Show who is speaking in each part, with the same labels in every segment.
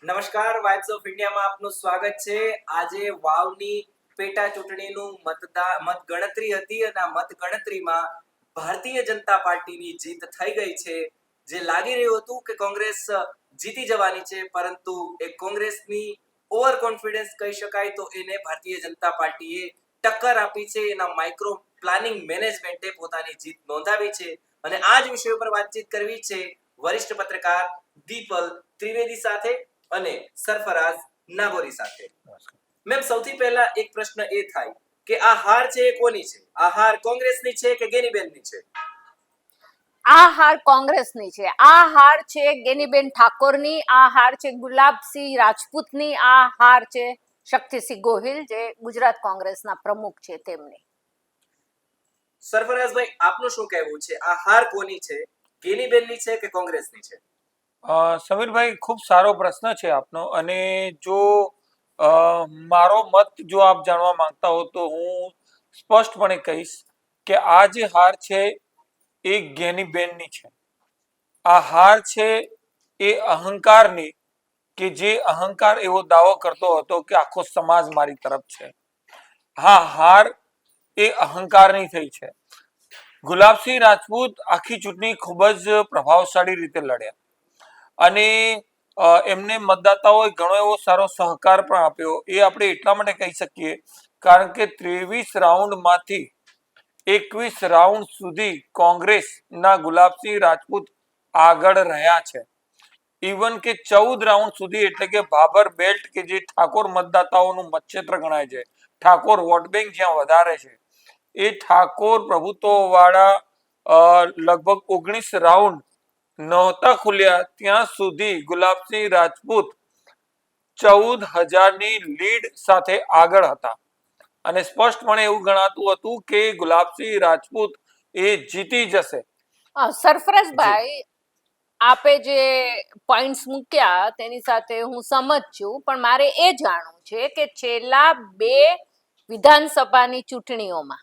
Speaker 1: નમસ્કાર, vibes of ઇન્ડિયામાં આપનું સ્વાગત છે. આજે વાવની પેટા ચૂંટણીનું મતગણતરી હતી અને આ મતગણતરીમાં ભારતીય જનતા પાર્ટીની જીત થઈ ગઈ છે. જે લાગી રહ્યું હતું કે કોંગ્રેસ જીતી જવાની છે, પરંતુ એ કોંગ્રેસની ઓવર કોન્ફિડન્સ કહી શકાય તો એને ભારતીય જનતા પાર્ટીએ ટક્કર આપી છે. એના માઇક્રો પ્લાનિંગ મેનેજમેન્ટે પોતાની જીત નોંધાવી છે અને આ જ વિષય પર વાતચીત કરવી છે વરિષ્ઠ પત્રકાર દીપલ ત્રિવેદી સાથે અને સરફરાઝ નાગોરી સાથે. મેમ, સૌથી પહેલા એક પ્રશ્ન એ થાય કે આ હાર છે એ કોની છે? આ હાર કોંગ્રેસની છે કે ગેનીબેનની છે?
Speaker 2: આ હાર કોંગ્રેસની છે. આ હાર છે ગેનીબેન ઠાકોરની. આ હાર છે ગુલાબસિંહ રાજપૂતની. આ હાર છે શક્તિસિંહ ગોહિલ, જે ગુજરાત કોંગ્રેસના પ્રમુખ છે, તેમની.
Speaker 1: સરફરાઝભાઈ, આપનું શું કહેવું છે? આ હાર કોની છે? ગેનીબેનની છે કે કોંગ્રેસની છે?
Speaker 3: સમીરભાઈ, ખૂબ સારો પ્રશ્ન છે આપનો. અને જો મારો મત જો આપ જાણવા માંગતા હો તો હું સ્પષ્ટપણે કહીશ કે આ જે હાર છે એ ગેનીબેનની છે. આ હાર છે એ અહંકારની, કે જે અહંકાર એવો દાવો કરતો હતો કે આખો સમાજ મારી તરફ છે. હા, હાર એ અહંકારની થઈ છે. ગુલાબસિંહ રાજપૂત આખી ચૂંટણી ખૂબ જ પ્રભાવશાળી રીતે લડ્યા અને એમને મતદાતાઓએ ઘણો એવો સારો સહકાર પણ આપ્યો. એ આપણે એટલા માટે કહી શકીએ કારણ કે 23 રાઉન્ડમાંથી 21 રાઉન્ડ સુધી કોંગ્રેસના ગુલાબસિંહ રાજપૂત આગળ રહ્યા છે. ઇવન કે 14 રાઉન્ડ સુધી, એટલે કે ભાભર બેલ્ટ, કે જે ઠાકોર મતદાતાઓનું મતક્ષેત્ર ગણાય છે, ઠાકોર વોટ બેંક જ્યાં વધારે છે, એ ઠાકોર પ્રભુત્વ વાળા લગભગ 19 રાઉન્ડ નહોતા ખુલ્યા ત્યાં સુધી ગુલાબસિંહ રાજપૂત 14,000ની લીડ સાથે આગળ હતા અને સ્પષ્ટપણે એવું ગણાતું હતું કે ગુલાબસિંહ રાજપૂત એ જીતી જશે.
Speaker 2: સરફરાઝભાઈ, આપે જે પોઈન્ટ્સ મૂક્યા તેની સાથે હું સહમત છું, પણ મારે એ જાણવું છે કે છેલ્લા બે વિધાનસભાની ચૂંટણીઓમાં,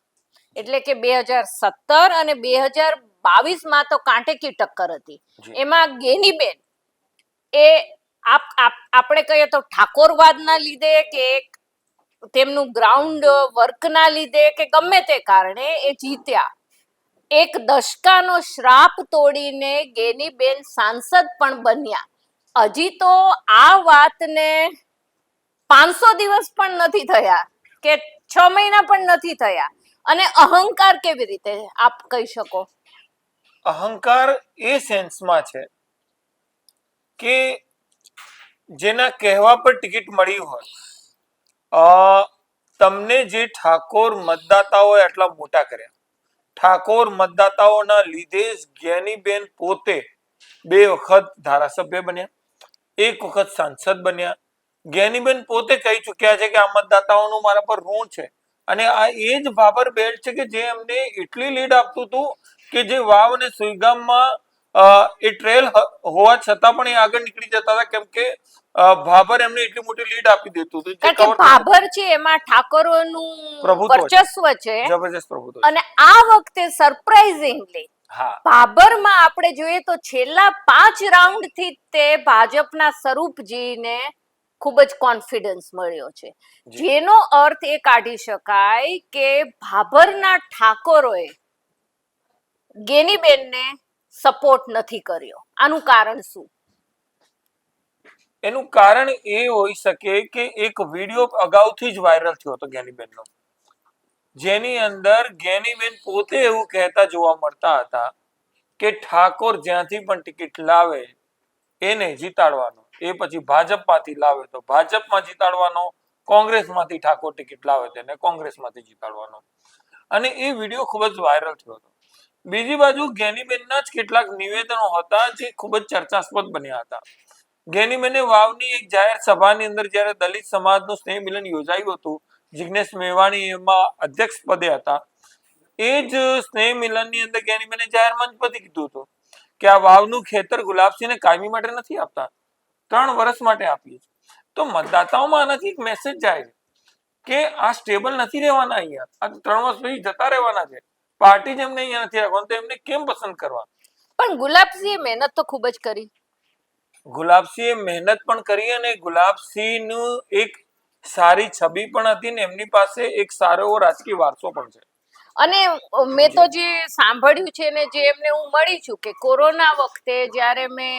Speaker 2: એટલે કે 2017 અને 2022માં તો કાંટેકી ટક્કર હતી. એમાં ગેનીબેન એ આપણે કહીએ તો ઠાકોરવાદના લીધે કે તેમનું ગ્રાઉન્ડ વર્કના લીધે કે ગમે તે કારણે એ જીત્યા. એક દશકાનો શ્રાપ તોડીને ગેનીબેન સાંસદ પણ બન્યા. હજી તો આ વાતને 500 દિવસ પણ નથી થયા કે 6 મહિના પણ નથી થયા, અને અહંકાર કેવી રીતે આપ કહી શકો?
Speaker 3: અહંકાર એ સેન્સમાં છે કે જેના કહેવા પર ટિકિટ મળી હોય, તમને જે ઠાકોર મતદાતાઓએ આટલા મોટા કર્યા, ઠાકોર મતદાતાઓના લીધે જ જ્ઞાનીબેન પોતે 2 વખત ધારાસભ્ય બન્યા, 1 વખત સાંસદ બન્યા. જ્ઞાનીબેન પોતે કહી ચૂક્યા છે કે આ મતદાતાઓનું મારા પર ઋણ છે. અને આ એ જ ભાભર બેલ્ટ છે કે જે એમને એટલી લીડ આપતું હતું કે જે વાવ અને સુઈગામમાં એ ટ્રેલ હોવા છતાં પણ એ આગળ નીકળી જતા હતા, કેમ કે ભાભર એમને એટલી મોટી લીડ આપી દેતું હતું.
Speaker 2: કારણ કે ભાભર છે એમાં ઠાકોરોનું વર્ચસ્વ છે,
Speaker 3: જબરજસ્ત પ્રભુત્વ.
Speaker 2: અને આ વખતે સરપ્રાઇઝિંગલી ભાભરમાં આપણે જોઈએ તો છેલ્લા 5 રાઉન્ડ થી તે ભાજપના સ્વરૂપજીને ખૂબ જ કોન્ફિડન્સ મળ્યો છે, જેનો અર્થ એ કાઢી શકાય કે ભાભરના ઠાકોરોએ ગેનીબેનને સપોર્ટ નથી કર્યો. આનું કારણ શું?
Speaker 3: એનું કારણ એ હોઈ શકે કે એક વિડીયો અગાઉથી જ વાયરલ થયો હતો જ્ઞાનીબેનનો, જેની અંદર જ્ઞાનીબેન પોતે એવું કહેતા જોવા મળતા હતા કે ઠાકોર જ્યાંથી પણ ટિકિટ લાવે એને જીતાડવાનો, એ પછી ભાજપમાંથી લાવે તો ભાજપમાં જીતાડવાનો, કોંગ્રેસમાંથી ઠાકોર ટિકિટ લાવે તેને કોંગ્રેસમાંથી જીતાડવાનો. અને એ વિડીયો ખૂબ જ વાયરલ થયો હતો. બીજી બાજુ જ્ઞાનીબેનના જ કેટલાક નિવેદનો હતા જે ખૂબ જ ચર્ચાસ્પદ બન્યા હતા. જ્ઞાનીબેને વાવની એક જાહેર સભાની અંદર જ્યારે દલિત સમાજનું સ્નેહ મિલન યોજાયું હતું, જિગ્નેશ મેવાણી એમાં અધ્યક્ષ પદે હતા, એ જ સ્નેહ મિલનની અંદર જ્ઞાનીબેને જાહેર મંચ પરથી કીધું હતું કે આ વાવનું ખેતર ગુલાબસિંહને કાયમી માટે નથી આપતા, 3 વર્ષ માટે આપીએ છીએ. તો મતદાતાઓમાં આનાથી એક મેસેજ જાય કે આ સ્ટેબલ નથી રહેવાના, અહીંયા આ 3 વર્ષ પછી જતા રહેવાના છે, પાર્ટી જ એમને અહીંયા નથી રાખવાની, તો એમને કેમ પસંદ કરવા?
Speaker 2: પણ ગુલાબસિંહે મહેનત તો ખૂબ જ કરી.
Speaker 3: ગુલાબસિંહે મહેનત પણ કરી અને ગુલાબસિંહનું એક સારી છબી પણ હતી ને એમની પાસે એક સારો એવો રાજકીય વારસો પણ છે.
Speaker 2: અને મેં તો જે સાંભળ્યું છે ને જે એમને હું મળી છું કે કોરોના વખતે જ્યારે મેં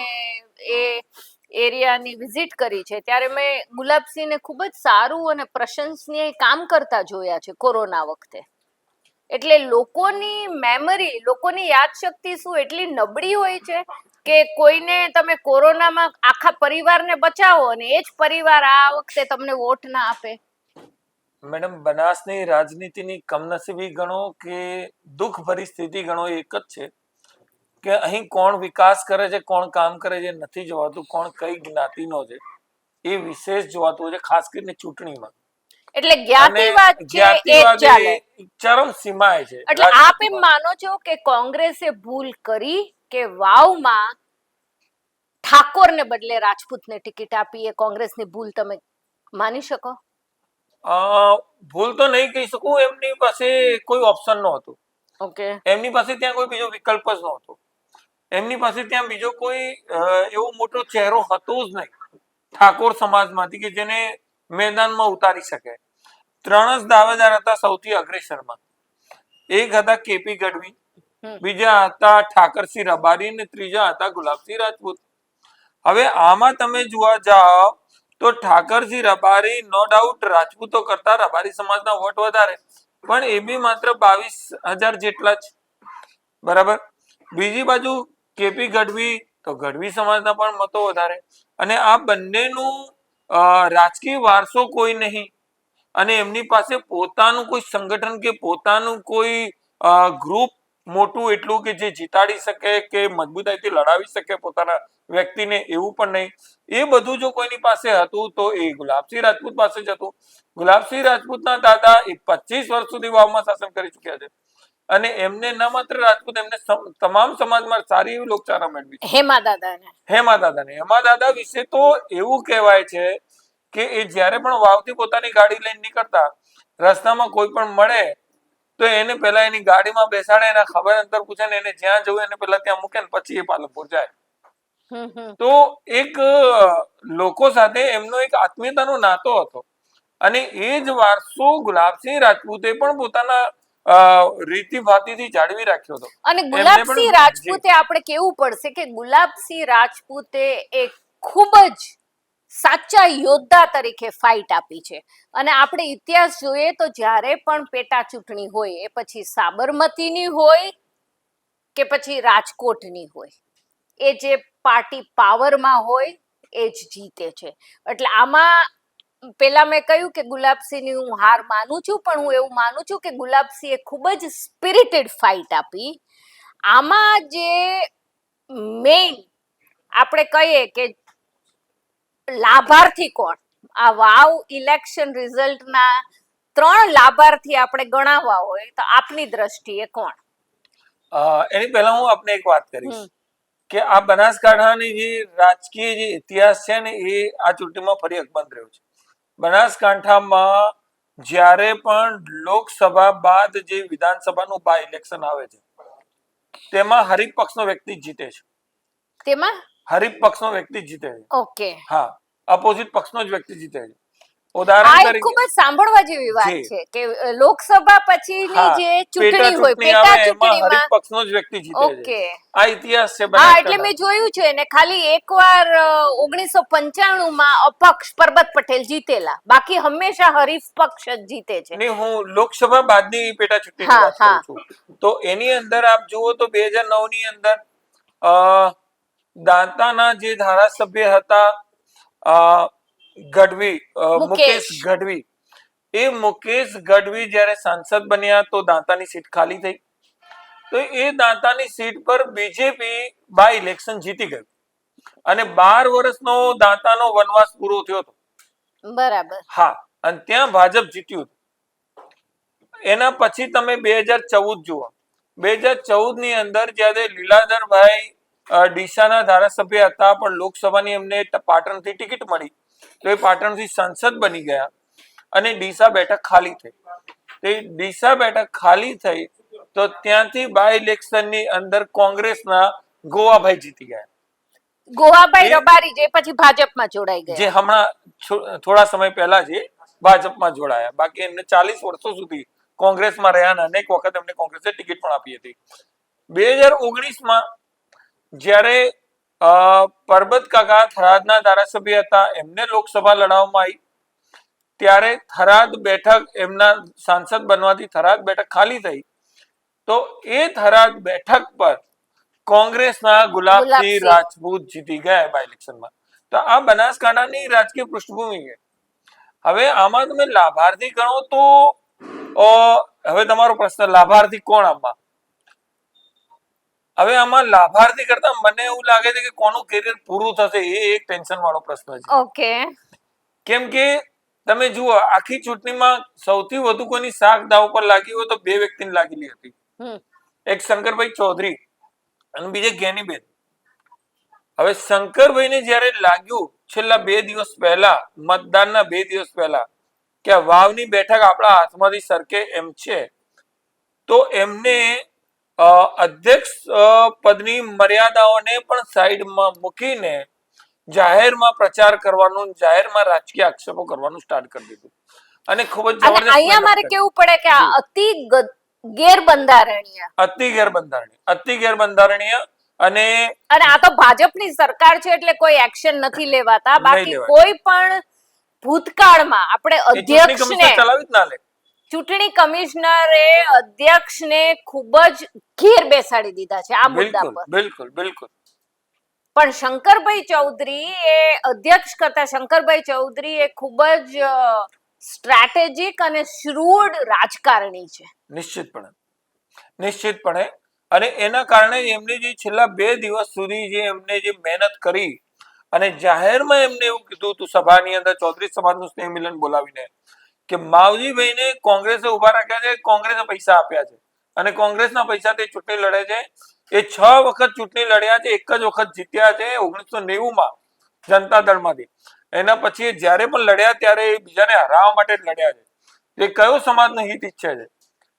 Speaker 2: એ એરિયાની વિઝિટ કરી છે ત્યારે મેં ગુલાબસિંહને ખૂબ જ સારું અને પ્રશંસનીય કામ કરતા જોયા છે કોરોના વખતે. એટલે લોકોની મેમરી, લોકોની યાદશક્તિ શું એટલી નબળી હોય છે કે કોઈને તમે કોરોનામાં આખા પરિવારને બચાવો અને એ જ પરિવાર આ વખતે તમને વોટ ના આપે.
Speaker 3: મેડમ, બનાસની રાજનીતિની કમનસીબી ગણો કે દુઃખ ભરી સ્થિતિ ગણો એક જ છે કે અહીં કોણ વિકાસ કરે છે, કોણ કામ કરે છે નથી જોવાતું, કોણ કઈ જ્ઞાતિનો છે એ વિશેષ જોવાતું હોય છે, ખાસ કરીને ચૂંટણીમાં.
Speaker 2: એટલે
Speaker 3: અને
Speaker 2: જ્ઞાતિવાદ છે એ જ
Speaker 3: જ્ઞાતિવાદ
Speaker 2: ચાલે.
Speaker 3: એ ચરમ સીમાએ છે.
Speaker 2: એટલે આપ એમ માનો છો કે કોંગ્રેસે ભૂલ કરી કે વાવમાં ઠાકોરને બદલે રાજપૂતને ટિકિટ આપી? એ કોંગ્રેસની ભૂલ તમે માની શકો?
Speaker 3: ભૂલ તો નહીં કહી શકું, એમની પાસે કોઈ ઓપ્શન નહોતું.
Speaker 2: ઓકે.
Speaker 3: એમની પાસે ત્યાં કોઈ બીજો વિકલ્પ જ નહોતો. એમની પાસે ત્યાં બીજો કોઈ એવો મોટો ચહેરો હતો જ નહીં ઠાકોર સમાજમાંથી કે જેને મેદાનમાં ઉતારી શકે. 3 જ દાવેદાર હતા સૌથી અગ્રેસરમાં. એક હતા કેપી ગઢવી, બીજા હતા ઠાકરસિંહ રબારી અને ત્રીજા હતા ગુલાબસિંહ રાજપૂત. હવે આમાં તમે જોવા જાઓ તો ઠાકરસિંહ રબારી નો ડાઉટ રાજપૂતો કરતા રબારી સમાજના વોટ વધારે, પણ એ બી માત્ર 22,000 જેટલા જ. બરાબર. બીજી બાજુ કેપી ગઢવી તો ગઢવી સમાજના પણ મતો વધારે, અને આ બંનેનું રાજકીય વારસો કોઈ નહીં અને એમની પાસે પોતાનું કોઈ સંગઠન કે પોતાનું કોઈ ગ્રુપ મોટું એટલું કે જે જીતાડી શકે કે મજબૂતાઈથી લડાવી શકે પોતાના વ્યક્તિને, એવું પણ નહીં. એ બધું જો કોઈની પાસે હતું તો એ ગુલાબસિંહ રાજપૂત પાસે જ હતું. ગુલાબસિંહ રાજપૂતના દાદા એ 25 વર્ષ સુધી વાવમાં શાસન કરી ચુક્યા છે અને એમને ન માત્ર રાજપૂત, એમને તમામ સમાજમાં સારી એવી લોકચાહના મેળવી છે. હેમા દાદા વિશે તો એવું કહેવાય છે કે એ જ્યારે પણ વાવથી પોતાની ગાડી લઈને નીકળતા, રસ્તામાં કોઈ પણ મળે તો એને પહેલા એની ગાડીમાં બેસાડે, એના ખબર અંતર પૂછે ને એને જ્યાં જવું એને પહેલા ત્યાં મૂકે ને પછી એ પાલનપુર જાય. તો એક લોકો સાથે એમનો એક આત્મીયતાનો નાતો હતો અને એ જ વારસો ગુલાબસિંહ રાજપૂતે પણ પોતાના રીતિ ભાતીથી જાળવી રાખ્યો હતો.
Speaker 2: અને ગુલાબસિંહ રાજપૂતે આપણે કેવું પડશે કે ગુલાબસિંહ રાજપૂતે એક ખૂબ જ સાચા યોદ્ધા તરીકે ફાઇટ આપી છે. અને આપણે ઇતિહાસ જોઈએ તો જ્યારે પણ પેટા ચૂંટણી હોય, એ પછી સાબરમતીની હોય કે પછી રાજકોટની હોય, એ જે પાર્ટી પાવરમાં હોય એ જ જીતે છે. એટલે આમાં પેલા મેં કહ્યું કે ગુલાબસિંહની હું હાર માનું છું, પણ હું એવું માનું છું કે ગુલાબસિંહે ખૂબ જ સ્પિરિટેડ ફાઇટ આપી. આમાં જે મેઇન આપણે કહીએ કે લાભાર્થી કોણ, આ વાવ ઇલેક્શન રિઝલ્ટના 3 લાભાર્થી આપણે ગણાવવા હોય તો આપની દ્રષ્ટિએ કોણ?
Speaker 3: એની પહેલા હું આપને એક વાત કરીશ કે આ બનાસકાંઠાની જે રાજકીય જે ઇતિહાસ છે ને એ આ ચૂંટણીમાં ફરી અકબંધ રહ્યો છે. બનાસકાંઠામાં જ્યારે પણ લોકસભા બાદ જે વિધાનસભાનું બાય ઇલેક્શન આવે છે તેમાં હરીફ પક્ષનો વ્યક્તિ જીતે છે.
Speaker 2: તેમાં
Speaker 3: હરીફ પક્ષનો વ્યક્તિ જીતે છે.
Speaker 2: ઓકે.
Speaker 3: હા, અપોઝિટ પક્ષનો જ વ્યક્તિ જીતે છે. ઉદાહરણ તરીકે
Speaker 2: ખૂબ જ સાંભળવા જેવી વાત છે કે લોકસભા પછીની જે ચૂંટણી હોય, પેટા ચૂંટણીમાં
Speaker 3: હરીફ પક્ષનો જ વ્યક્તિ જીતે છે. આ ઇતિહાસ છે.
Speaker 2: હા, એટલે મેં જોયું છે ને ખાલી એકવાર 1995 માં અપક્ષ પરબત પટેલ જીતેલા, બાકી હંમેશા હરીફ પક્ષ જ જીતે છે.
Speaker 3: ને હું લોકસભા બાદની પેટા ચૂંટણીની વાત કરું છું તો એની અંદર આપ જુઓ તો 2009 ની અંદર દાંતાના જે ધારાસભ્ય હતા ગઢવી, મુકેશ ગઢવી, એ મુકેશ ગઢવી જ્યારે સાંસદ બન્યા તો દાંતાની સીટ ખાલી થઈ, તો એ દાંતાની સીટ પર બીજેપી બાય ઇલેક્શન જીતી ગયું અને 12 વર્ષનો દાંતાનો વનવાસ પૂરો થયો હતો.
Speaker 2: બરાબર.
Speaker 3: હા, અને ત્યાં ભાજપ જીત્યું. એના પછી તમે 2014 જુઓ. 2014 ની અંદર જ્યારે લીલાધરભાઈ ડીસાના ધારાસભ્ય હતા પણ લોકસભાની એમને પાટણથી ટિકિટ મળી તો એ પાટણથી સંસદ બની ગયા અને ડીસા બેઠક ખાલી થઈ. તે ડીસા બેઠક ખાલી થઈ તો ત્યાંથી બાય ઇલેક્શનની અંદર કોંગ્રેસના ગોવાભાઈ જીતી ગયા.
Speaker 2: ગોવાભાઈ
Speaker 3: એ-
Speaker 2: રબારી જે પછી ભાજપમાં જોડાઈ ગયા.
Speaker 3: જે હમણાં થોડા સમય પહેલા જે ભાજપમાં જોડાયા, બાકી એમને 40 વર્ષો સુધી કોંગ્રેસમાં રહ્યા અને અનેક વખત એમને કોંગ્રેસે ટિકિટ પણ આપી હતી. 2019માં જ્યારે પરબત કાકા થરાદના ધારાસભ્ય હતા, એમને લોકસભા લડાવવામાં આવી, ત્યારે થરાદ બેઠક એમના સાંસદ બનવાથી થરાદ બેઠક ખાલી થઈ, તો એ થરાદ બેઠક પર કોંગ્રેસના ગુલાબસિંહ
Speaker 2: ગુલાબસિંહ.
Speaker 3: રાજપૂત જીતી ગયા બાય ઇલેક્શનમાં. તો આ બનાસકાંઠાની રાજકીય પૃષ્ઠભૂમિ છે. હવે આમાં તમે લાભાર્થી ગણો તો હવે તમારો પ્રશ્ન, લાભાર્થી કોણ આમાં? હવે આમાં લાભાર્થી કરતા મને એવું લાગે છે કે કોનું કેરિયર પૂરું થશે એ એક ટેન્શન વાળો પ્રશ્ન છે.
Speaker 2: ઓકે.
Speaker 3: કેમ કે તમે જુઓ, આખી ચૂંટણીમાં સૌથી વધુ કોઈની શાક દાવ પર લાગી હોય તો બે વ્યક્તિને લાગેલી હતી. એક શંકરભાઈ ચૌધરી અને બીજે જ્ઞાનીબેન. હવે શંકરભાઈને જ્યારે લાગ્યું છેલ્લા 2 દિવસ પહેલા, મતદાનના 2 દિવસ પહેલા, કે આ વાવની બેઠક આપણા હાથમાંથી સરકે એમ છે, તો એમને અધ્યક્ષ પદની મર્યાદાઓને પણ સાઈડમાં મૂકીને જાહેરમાં પ્રચાર કરવાનું, જાહેરમાં રાજકીય આક્ષેપો કરવાનું સ્ટાર્ટ કરી દીધું અને ખૂબ જ
Speaker 2: અને
Speaker 3: જબરદસ્ત
Speaker 2: અહીંયા
Speaker 3: મહેનત
Speaker 2: મારે
Speaker 3: કરી.
Speaker 2: કેવું પડે કે આ ગેરબંધારણીય
Speaker 3: અતિ ગેરબંધારણીય અને
Speaker 2: અને આ તો ભાજપની સરકાર છે એટલે કોઈ એક્શન નથી લેવાતા.
Speaker 3: નહીં
Speaker 2: બાકી
Speaker 3: લેવાય.
Speaker 2: કોઈ પણ ભૂતકાળમાં આપણે
Speaker 3: એ ચૂંટણી
Speaker 2: અધ્યક્ષને
Speaker 3: કમિશનર ચલાવી જ ના લે.
Speaker 2: ચૂંટણી કમિશનરે અધ્યક્ષને ખૂબ જ ઘેર બેસાડી દીધા છે આ મુદ્દા
Speaker 3: બિલકુલ
Speaker 2: પર.
Speaker 3: બિલકુલ બિલકુલ
Speaker 2: પણ શંકરભાઈ ચૌધરી એ અધ્યક્ષ કરતા શંકરભાઈ ચૌધરી એ ખૂબ જ સ્ટ્રેટેજિક અને શ્રૂડ રાજકારણી છે.
Speaker 3: નિશ્ચિતપણે અને એના કારણે એમને જે છેલ્લા 2 દિવસ સુધી જે એમને જે મહેનત કરી અને જાહેરમાં એમને એવું કીધું હતું સભાની અંદર, ચૌધરી સમાજનું સ્નેહ મિલન બોલાવીને, કે માવજીભાઈને કોંગ્રેસે ઉભા રાખ્યા છે, કોંગ્રેસે પૈસા આપ્યા છે અને કોંગ્રેસના પૈસાથી ચૂંટણી લડે છે. એ 6 વખત ચૂંટણી લડ્યા છે, એક જ વખત જીત્યા છે 1990માં જનતા દળમાંથી. એના પછી જ્યારે પણ લડ્યા ત્યારે બીજાને હરાવવા માટે જ લડ્યા છે. એ કયો સમાજનું હિત ઈચ્છે છે?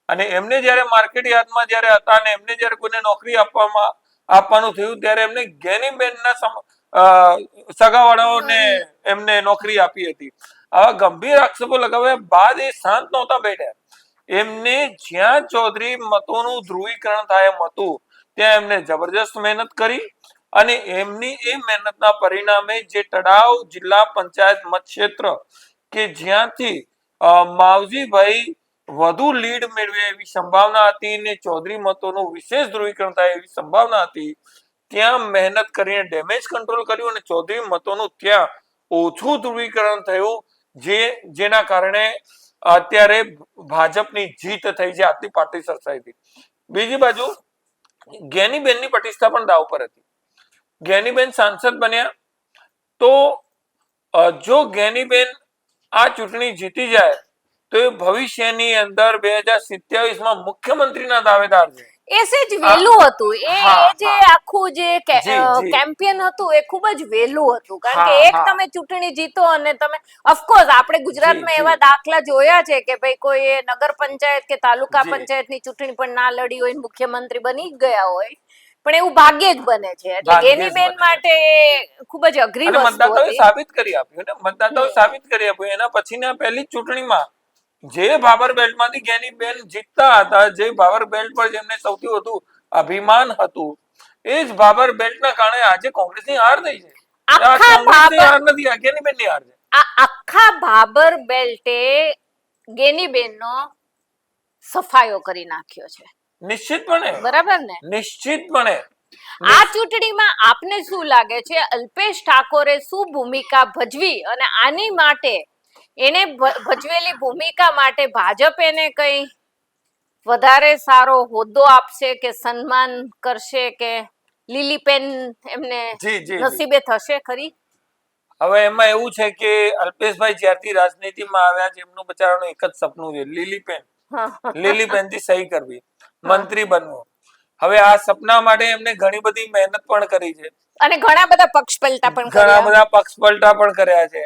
Speaker 3: અને એમને જ્યારે માર્કેટ યાર્ડમાં જ્યારે હતા અને એમને જ્યારે કોઈને નોકરી આપવાનું થયું ત્યારે એમને જ્ઞાનીબેનના સગાવાળાઓને એમને નોકરી આપી હતી. આવા ગંભીર આક્ષેપો લગાવ્યા બાદ એ શાંત નહોતા બેઠા. એમને જ્યાં ચૌધરી મતોનું ધ્રુવીકરણ થાય એમ હતું ત્યાં એમને જબરજસ્ત મહેનત કરી અને એમની એ મહેનતના પરિણામે જે તળાવ જિલ્લા પંચાયત મતક્ષેત્ર કે જ્યાંથી માવજીભાઈ વધુ લીડ મેળવે એવી સંભાવના હતી ને ચૌધરી મતોનું વિશેષ ધ્રુવીકરણ થાય એવી સંભાવના હતી, ત્યાં મહેનત કરીને ડેમેજ કંટ્રોલ કર્યું અને ચૌધરી મતોનું ત્યાં ઓછું ધ્રુવીકરણ થયું, જેના કારણે અત્યારે ભાજપની જીત થઈ છે આટલી પાર્ટી સરસાઈથી. બીજી બાજુ જ્ઞાનીબેનની પ્રતિષ્ઠા પણ દાવ પર હતી. જ્ઞાનીબેન સાંસદ બન્યા તો જો જ્ઞાનીબેન આ ચૂંટણી જીતી જાય તો એ ભવિષ્યની અંદર 2027માં મુખ્યમંત્રીના દાવેદાર છે.
Speaker 2: એ સેજ વહેલું હતું. જે આખું જે
Speaker 3: જી.
Speaker 2: કેમ્પેન હતું એ ખૂબ જ વહેલું હતું. કારણ કે
Speaker 3: હા,
Speaker 2: એક
Speaker 3: હા.
Speaker 2: તમે ચૂંટણી જીતો અને તમે ઓફકોર્સ આપણે ગુજરાતમાં
Speaker 3: જી.
Speaker 2: એવા દાખલા જોયા છે કે ભાઈ કોઈ નગર પંચાયત કે તાલુકા
Speaker 3: જી.
Speaker 2: પંચાયતની ચૂંટણી પણ ના લડી હોય ને મુખ્યમંત્રી બની જ ગયા હોય, પણ એવું ભાગ્યે જ બને છે. એટલે
Speaker 3: ભાગ્યે જ
Speaker 2: ગેનીબેન
Speaker 3: બને છે.
Speaker 2: માટે ખૂબ જ અઘરી
Speaker 3: અને
Speaker 2: વસ્તુ
Speaker 3: મતદાતાઓએ
Speaker 2: હતી.
Speaker 3: સાબિત કરી આપ્યું ને, મતદાતાઓએ સાબિત કરી આપ્યું. એના પછીના પહેલી ચૂંટણીમાં જે ભાબર બેલ્ટમાંથી જ્ઞાનીબેન જીતતા હતા, જે ભાબર બેલ્ટ પર જેમને સૌથી વધુ અભિમાન હતું, એ જ ભાબર બેલ્ટના કારણે આજે કોંગ્રેસની હાર થઈ છે. આ
Speaker 2: આખા
Speaker 3: કોંગ્રેસની
Speaker 2: ભાબર
Speaker 3: હાર નથી, આ જ્ઞાનીબેનની હાર છે.
Speaker 2: આ આખા ભાબર બેલ્ટે ગેનીબેનનો સફાયો કરી નાખ્યો છે.
Speaker 3: નિશ્ચિતપણે
Speaker 2: બરાબર ને?
Speaker 3: નિશ્ચિતપણે
Speaker 2: આ ચૂંટણીમાં આપને શું લાગે છે અલ્પેશ ઠાકોરે શું ભૂમિકા ભજવી અને આની માટે એને ભજવેલી ભૂમિકા માટે ભાજપ એને કઈ વધારે સારો હોદ્દો આપશે કે સન્માન કરશે કે લીલીપેન એમને
Speaker 3: જી.
Speaker 2: નસીબે થશે ખરી?
Speaker 3: હવે એમાં એવું છે કે અલ્પેશભાઈ જ્યારથી રાજનીતિમાં આવ્યા છે એમનું બચારાનું એક જ સપનું છે, લીલીપેન થી સહી કરવી, મંત્રી બનવું. હવે આ સપના માટે એમને ઘણી બધી મહેનત પણ કરી છે
Speaker 2: અને ઘણા બધા પક્ષ પલટા પણ
Speaker 3: ઘણા
Speaker 2: કર્યા.
Speaker 3: બધા પક્ષ પલટા પણ કર્યા છે.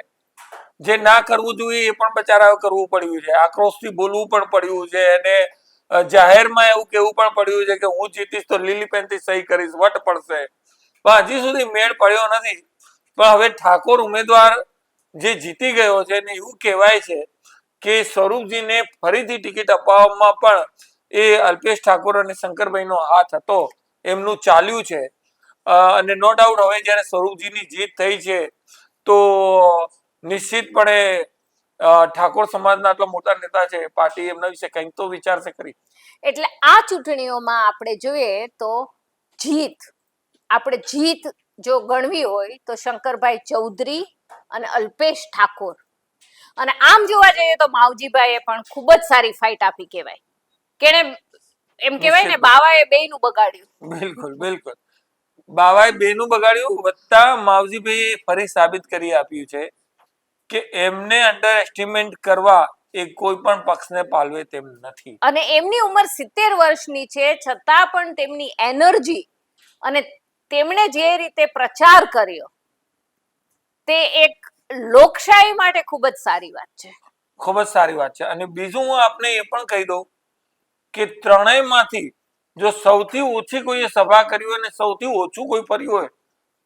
Speaker 3: જે ના કરવું જોઈએ એ પણ બચારાઓ કરવું પડ્યું છે, આક્રોશથી બોલવું પણ પડ્યું છે અને જાહેરમાં એવું કહેવું પણ પડ્યું છે કે હું જીતીશ તો લીલીપેન થી સહી કરીશ, વટ પડશે. પણ હજી સુધી મેળ પડ્યો નથી. પણ હવે ઠાકોર ઉમેદવાર જે જીતી ગયો છે ને એવું કહેવાય છે કે સ્વરૂપજીને ફરીથી ટિકિટ અપાવવામાં પણ એ અલ્પેશ ઠાકોર અને શંકરભાઈનો હાથ હતો, એમનું ચાલ્યું છે. અને નો ડાઉટ હવે જ્યારે સ્વરૂપજીની જીત થઈ છે તો નિશ્ચિતપણે ઠાકોર સમાજના આટલા મોટા નેતા છે, પાર્ટી એમના વિશે કંઈક તો વિચારશે ખરી.
Speaker 2: એટલે આ ચૂંટણીઓમાં આપણે જોઈએ તો આપણે જીત જો ગણવી હોય તો શંકરભાઈ ચૌધરી અને અલ્પેશ ઠાકોર, અને આમ જોવા જઈએ તો માવજીભાઈએ પણ ખૂબ જ સારી ફાઇટ આપી કહેવાય. કેણે એમ કહેવાય ને બાવાએ બેયનું બગાડ્યું.
Speaker 3: બિલકુલ બિલકુલ, બાવાએ બેનું બગાડ્યું, વત્તા માવજીભાઈએ ફરી સાબિત કરી આપ્યું છે કે એમને અંડર એસ્ટિમેટ કરવા એ કોઈ પણ પક્ષને પાલવે તેમ નથી.
Speaker 2: અને એમની ઉંમર 70 વર્ષની છે છતાં પણ તેમની એનર્જી અને તેમણે જે રીતે પ્રચાર કર્યો તે એક લોકશાહી માટે ખૂબ જ સારી વાત છે.
Speaker 3: ખૂબ જ સારી વાત છે. અને બીજું હું આપને એ પણ કહી દઉં કે ત્રણેયમાંથી જો સૌથી ઓછી કોઈએ સભા કરી હોય અને સૌથી ઓછું કોઈ ફર્યું હોય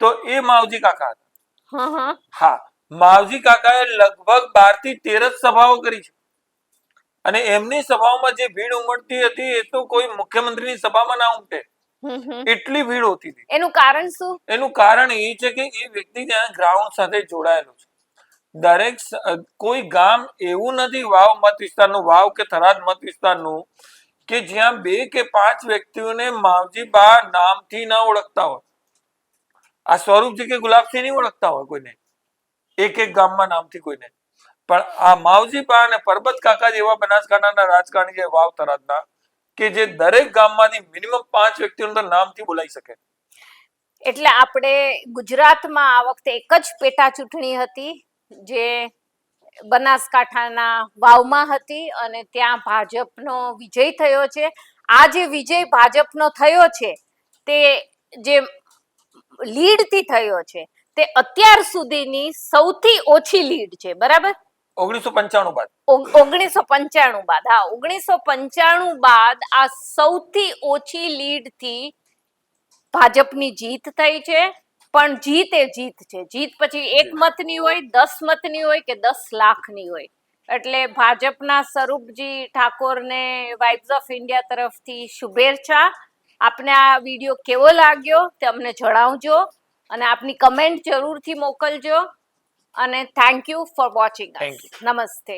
Speaker 3: તો એ માવજી કાકા હતા. હા, માવજી કાકાએ લગભગ 12 થી 13 જ સભાઓ કરી છે. અને એમની સભાઓમાં જે ભીડ ઉમટતી હતી એ તો કોઈ મુખ્યમંત્રીની સભામાં ના ઉમટે, એટલી ભીડ હોતી હતી.
Speaker 2: એનું કારણ શું?
Speaker 3: એનું કારણ એ છે કે એ વ્યક્તિ ત્યાં ગ્રાઉન્ડ સાથે જોડાયેલો છે. દરેક કોઈ ગામ એવું નથી વાવ મત વિસ્તારનું, વાવ કે થરાદ મત વિસ્તારનું, કે જ્યાં 2 કે 5 વ્યક્તિઓને માવજીબા નામથી ન ઓળખતા હોય. આ સ્વરૂપજી કે ગુલાબસિંહ નહીં ઓળખતા હોય કોઈને, એક ગામમાં નામથી કોઈને, પણ આ માવજીબા અને પરબત કાકા જેવા બનાસકાંઠાના રાજકારણી છે વાવ થરાદના, કે જે દરેક ગામમાંથી મિનિમમ 5 વ્યક્તિઓને નામથી બોલાવી શકે.
Speaker 2: એટલે આપણે ગુજરાતમાં આ વખતે એક જ પેટા ચૂંટણી હતી જે બનાસકાંઠાના વાવમાં હતી અને ત્યાં ભાજપનો વિજય થયો છે. આ જે વિજય ભાજપનો થયો છે તે જે લીડથી થયો છે તે અત્યાર સુધીની સૌથી ઓછી લીડ છે, બરાબર?
Speaker 3: 1995 બાદ
Speaker 2: 1995 બાદ, હા, 1995 બાદ આ સૌથી ઓછી લીડથી ભાજપની જીત થઈ છે. પણ જીત એ જીત છે. જીત પછી 1 મતની હોય, 10 મતની હોય કે 10 લાખની હોય. એટલે ભાજપના સ્વરૂપજી ઠાકોરને વાઇબ્સ ઓફ ઇન્ડિયા તરફથી શુભેચ્છા. આપને આ વિડીયો કેવો લાગ્યો તે અમને જણાવજો અને આપની કમેન્ટ જરૂરથી મોકલજો. અને thank you for watching.
Speaker 3: Thank you.
Speaker 2: નમસ્તે.